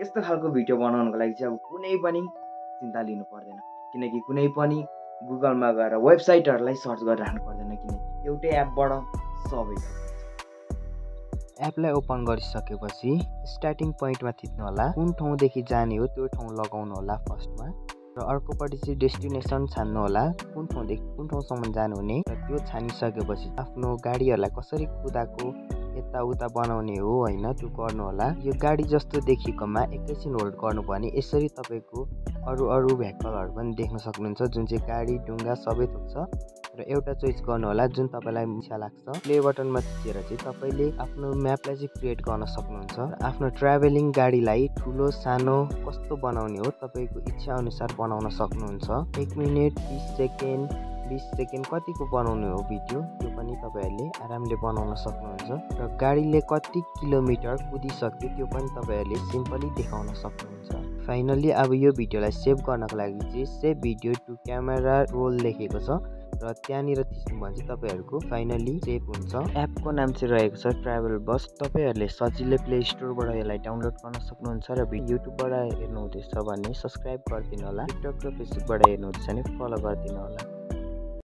यस्तो खालको भिडियो बनाउनको लागि चाहिँ अब कुनै पनि चिन्ता लिनु पर्दैन, किनकि कुनै पनि गुगलमा गएर वेबसाइटहरूलाई सर्च गरिरहनु पर्दैन, किनकि एउटै एपबाट सबै हुन्छ। एपलाई ओपन गरिसकेपछि स्टार्टिङ पोइन्टमा थिच्नु होला, कुन ठाउँदेखि जाने हो त्यो ठाउँ लगाउनु होला फर्स्टमा, र अर्कोपट्टि चाहिँ डेस्टिनेसन छान्नु होला, कुन ठाउँदेखि कुन ठाउँसम्म जानुहुने, र त्यो छानिसकेपछि आफ्नो गाडीहरूलाई कसरी कुदाको यताउता बनाउने हो होइन त्यो गर्नु होला। यो गाडी जस्तो देखिएकोमा एकैछिन होल्ड गर्नुभयो भने यसरी तपाईँको अरू भेहिकलहरू पनि देख्न सक्नुहुन्छ, जुन चाहिँ गाडी डुङ्गा सबै थोक्छ, र एउटा चोइस गर्नु होला जुन तपाईँलाई इच्छा लाग्छ। प्ले बटनमा थिचेर चाहिँ तपाईँले आफ्नो म्यापलाई चाहिँ क्रिएट गर्न सक्नुहुन्छ, र आफ्नो ट्राभलिङ गाडीलाई ठुलो सानो कस्तो बनाउने हो तपाईँको इच्छा अनुसार बनाउन सक्नुहुन्छ। 1 मिनेट 20 सेकेन्ड कतिको बनाउनु हो भिडियो त्यो पनि तपाईँहरूले आरामले बनाउन सक्नुहुन्छ, र गाडीले कति किलोमिटर कुदिसक्यो त्यो पनि तपाईँहरूले सिम्पली देखाउन सक्नुहुन्छ। फाइनली अब यो भिडियोलाई सेभ गर्नको लागि चाहिँ save video to camera roll लेखेको छ, र त्यहाँनिर थिच्नु भने चाहिँ तपाईँहरूको फाइनली सेभ हुन्छ। एपको नाम चाहिँ रहेको छ ट्राभल बस। तपाईँहरूले सजिलै प्ले स्टोरबाट यसलाई डाउनलोड गर्न सक्नुहुन्छ, र युट्युबबाट हेर्नुहुँदैछ भने सब्सक्राइब गरिदिनु होला, टिकटक र फेसबुकबाट हेर्नुहुँदैछ भने फलो गरिदिनु होला।